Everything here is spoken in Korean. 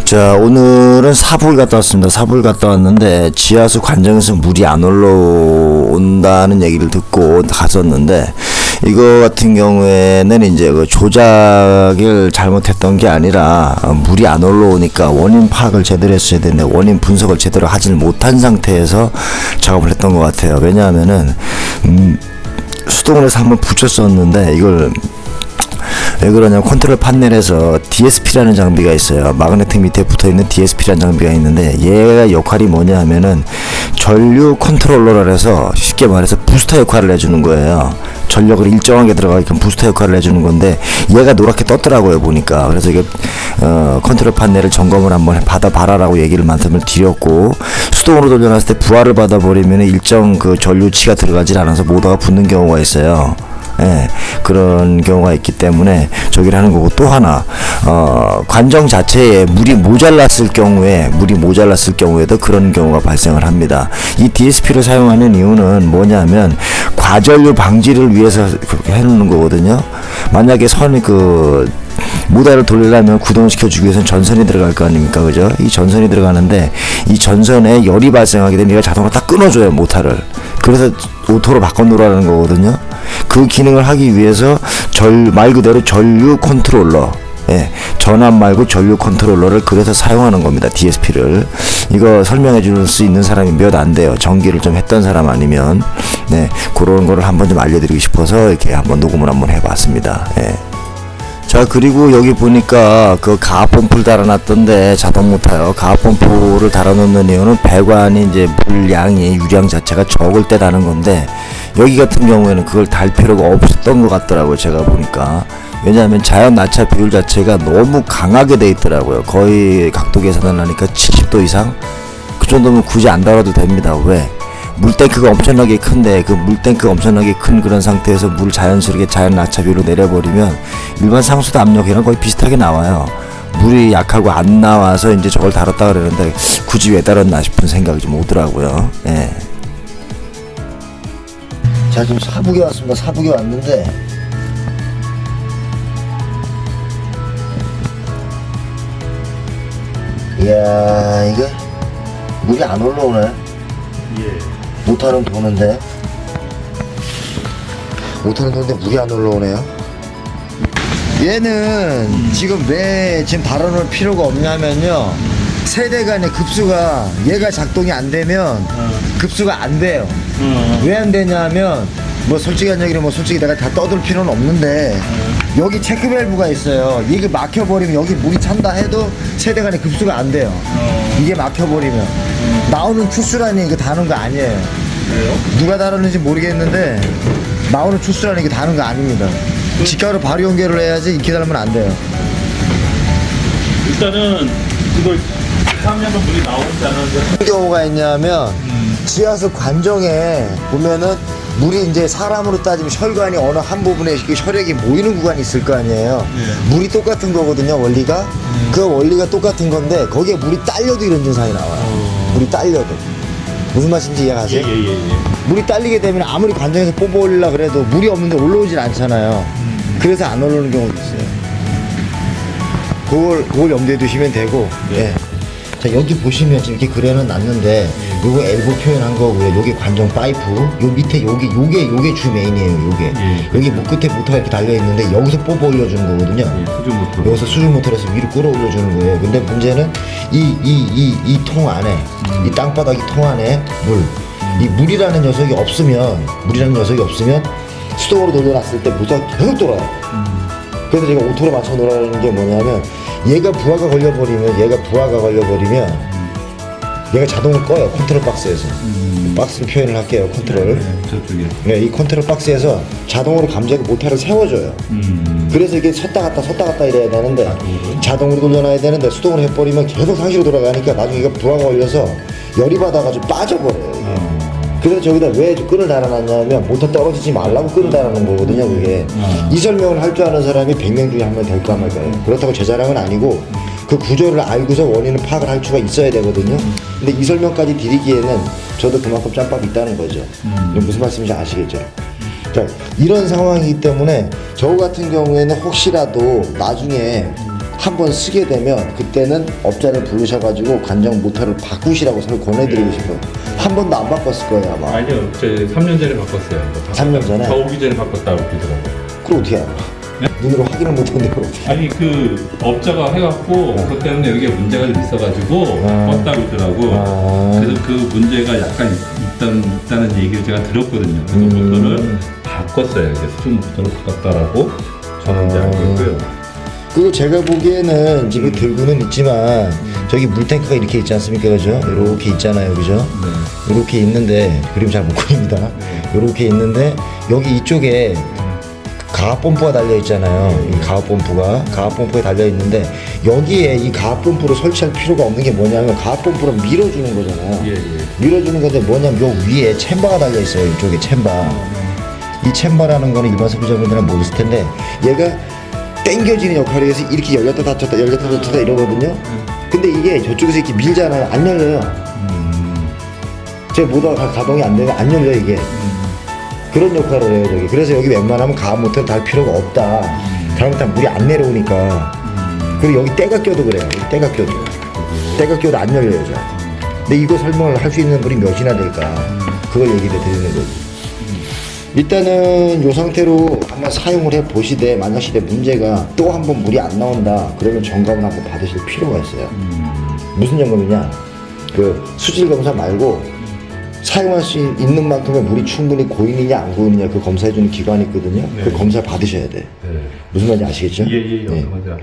자, 오늘은 사북을 갔다 왔습니다. 사북을 갔다 왔는데 지하수 관정에서 물이 안 올라온다는 얘기를 듣고 갔었는데, 이거 같은 경우에는 이제 그 조작을 잘못했던 게 아니라 물이 안 올라오니까 원인 파악을 제대로 했어야 되는데 원인 분석을 제대로 하질 못한 상태에서 작업을 했던 것 같아요. 왜냐하면은 수동으로 해서 한번 붙였었는데, 이걸 왜 그러냐면 컨트롤 판넬에서 DSP라는 장비가 있어요. 마그네틱 밑에 붙어있는 DSP라는 장비가 있는데, 얘가 역할이 뭐냐 하면은 전류 컨트롤러라 해서 쉽게 말해서 부스터 역할을 해주는 거예요. 전력을 일정하게 들어가게끔 부스터 역할을 해주는 건데, 얘가 노랗게 떴더라고요 보니까. 그래서 이게 컨트롤 판넬을 점검을 한번 받아봐라라고 얘기를 말씀을 드렸고, 수동으로 돌려놨을 때 부하를 받아버리면 일정 그 전류치가 들어가질 않아서 모터가 붙는 경우가 있어요. 예, 그런 경우가 있기 때문에 저기를 하는 거고, 또 하나 관정 자체에 물이 모자랐을 경우에도 그런 경우가 발생을 합니다. 이 DSP를 사용하는 이유는 뭐냐면 과전류 방지를 위해서 그렇게 해놓는 거거든요. 만약에 모터를 돌리려면 구동을 시켜주기 위해서는 전선이 들어갈 거 아닙니까, 그죠? 이 전선이 들어가는데, 이 전선에 열이 발생하게 되면 얘가 자동으로 딱 끊어줘요, 모터를. 그래서 오토로 바꿔놓으라는 거거든요. 그 기능을 하기 위해서 말 그대로 전류 컨트롤러, 전압 말고 전류 컨트롤러를 그래서 사용하는 겁니다, DSP를. 이거 설명해 줄 수 있는 사람이 몇 안 돼요. 전기를 좀 했던 사람 아니면. 그런 거를 한번 좀 알려드리고 싶어서 이렇게 한번 녹음을 한번 해봤습니다. 자, 그리고 여기 보니까 그 가압 펌프를 달아놨던데, 자동 모터요. 가압 펌프를 달아놓는 이유는 배관이 이제 물량이 유량 자체가 적을 때 다는 건데, 여기 같은 경우에는 그걸 달 필요가 없었던 것 같더라고요, 제가 보니까. 왜냐하면 자연 나차 비율 자체가 너무 강하게 돼 있더라고요. 거의 각도 계산을 하니까 70도 이상? 그 정도면 굳이 안 달아도 됩니다. 왜? 물탱크가 엄청나게 큰데, 그 물탱크가 엄청나게 큰 그런 상태에서 물을 자연스럽게 자연 나차 비율로 내려버리면 일반 상수도 압력이랑 거의 비슷하게 나와요. 물이 약하고 안 나와서 이제 저걸 달았다 그러는데, 굳이 왜 달았나 싶은 생각이 좀 오더라고요. 자, 지금 사북에 왔습니다. 사북에 왔는데, 이야, 이거 물이 안 올라오네. 모터는 도는데 물이 안 올라오네요. 얘는 지금 왜 달아놓을 필요가 없냐면요, 세대 간의 급수가, 얘가 작동이 안 되면 급수가 안 돼요. 왜 안 되냐면, 솔직히 내가 다 떠들 필요는 없는데, 여기 체크 밸브가 있어요. 이게 막혀버리면 여기 물이 찬다 해도 세대 간의 급수가 안 돼요. 이게 막혀버리면 나오는 추수란이 이거 다는 거 아니에요. 그래요? 누가 다루는지 모르겠는데 나오는 추수란이 이거 다는 거 아닙니다. 직가로 바로 연결을 해야지, 이렇게 달면 안 돼요. 일단은 이걸 하면은 물이 나오지 않는데, 어떤 경우가 있냐면 지하수 관정에 보면은 물이 이제 사람으로 따지면 혈관이 어느 한 부분에 혈액이 모이는 구간이 있을 거 아니에요. 물이 똑같은 거거든요, 원리가. 그 원리가 똑같은 건데, 거기에 물이 딸려도 이런 증상이 나와요. 물이 딸려도. 무슨 말인지 이해가세요? 물이 딸리게 되면 아무리 관정에서 뽑아 올리려 그래도 물이 없는데 올라오질 않잖아요. 그래서 안 올라오는 경우도 있어요. 그걸 염두에 두시면 되고. 자, 여기 보시면 지금 이렇게 그려는 놨는데, 요거 엘보 표현한 거고요. 요게 관정 파이프, 요 밑에 요게 주 메인이에요. 여기 목 끝에 모터가 이렇게 달려 있는데, 여기서 뽑아 올려주는 거거든요. 수중 모터. 여기서 수중 모터에서 위로 끌어올려주는 거예요. 근데 문제는 이 통 안에, 이 땅바닥 이 통 안에 이 물이라는 녀석이 없으면 수동으로 돌려놨을 때 모터가 계속 돌아요. 그래서 제가 오토로 맞춰 놓으라는 게 뭐냐면, 얘가 부하가 걸려버리면 얘가 자동으로 꺼요, 컨트롤 박스에서. 박스로 표현을 할게요, 컨트롤. 저쪽에. 이 컨트롤 박스에서 자동으로 감지하고 모터를 세워줘요. 그래서 이게 섰다 갔다 이래야 되는데, 자동으로 돌려놔야 되는데 수동으로 해버리면 계속 상시로 돌아가니까 나중에 이거 부하가 걸려서 열이 받아가지고 빠져버려요. 그래서 저기다 왜 끈을 달아놨냐면, 모터 떨어지지 말라고 끈을 달아놓은 거거든요, 그게. 이 설명을 할 줄 아는 사람이 100명 중에 한 명 될까 말까요. 그렇다고 제 자랑은 아니고, 그 구조를 알고서 원인을 파악을 할 수가 있어야 되거든요. 근데 이 설명까지 드리기에는 저도 그만큼 짬밥이 있다는 거죠. 무슨 말씀인지 아시겠죠? 자, 이런 상황이기 때문에 저 같은 경우에는 혹시라도 나중에 한번 쓰게 되면 그때는 업자를 부르셔가지고 관정 모터를 바꾸시라고 서로 권해드리고 싶어요. 한 번도 안 바꿨을 거예요 아마. 아니요, 저 3년 전에 바꿨어요. 3년 전에? 저 오기 전에 바꿨다고 그러더라고요. 그걸 어떻게 알아? 네? 눈으로 확인을 못했는데 그걸 어떻게 아니 그 업자가 해갖고 그것 때문에 여기에 문제가 좀 있어가지고 껐다고 그러더라고. 그래서 그 문제가 약간 있다는 얘기를 제가 들었거든요. 그래서 모터를 바꿨어요. 이제 수중 모터를 바꿨다라고 저는 이제 알고 있고요. 그리고 제가 보기에는 지금 들고는 있지만 저기 물탱크가 이렇게 있지 않습니까, 그죠? 이렇게 있잖아요, 그죠? 이렇게 있는데 그림 잘 못 그립니다. 이렇게 있는데 여기 이쪽에 가압 펌프가 달려 있잖아요. 이 가압 펌프가 달려 있는데 여기에 이 가압 펌프를 설치할 필요가 없는 게 뭐냐면 가압 펌프를 밀어주는 거잖아요. 예. 밀어주는 건데 뭐냐면 요 위에 챔버가 달려 있어요. 이쪽에 챔버. 이 챔버라는 거는 일반 소비자분들은 모르실 텐데 얘가 당겨지는 역할이 해서 이렇게 열렸다 닫혔다 이러거든요. 근데 이게 저쪽에서 이렇게 밀잖아요. 안 열려요. 제 모터가 가동이 안 되면 안 열려 이게. 그런 역할을 해요 저기. 그래서 여기 웬만하면 가압 모터를 달 필요가 없다. 잘못하면 물이 안 내려오니까. 그리고 여기 때가 껴도 그래요. 여기 때가 껴도. 때가 껴도 안 열려요 잘. 근데 이거 설명을 할 수 있는 분이 몇이나 될까. 그걸 얘기를 드리는 거지. 일단은 이 상태로 한번 사용을 해 보시되 만약 시대 문제가 또 한 번 물이 안 나온다 그러면 점검을 한번 받으실 필요가 있어요. 무슨 점검이냐, 그 수질 검사 말고 사용할 수 있는 만큼의 물이 충분히 고이느냐 안 고이느냐 그 검사해 주는 기관이 있거든요. 그 검사 받으셔야 돼. 무슨 말인지 아시겠죠? 예. 네. 맞아.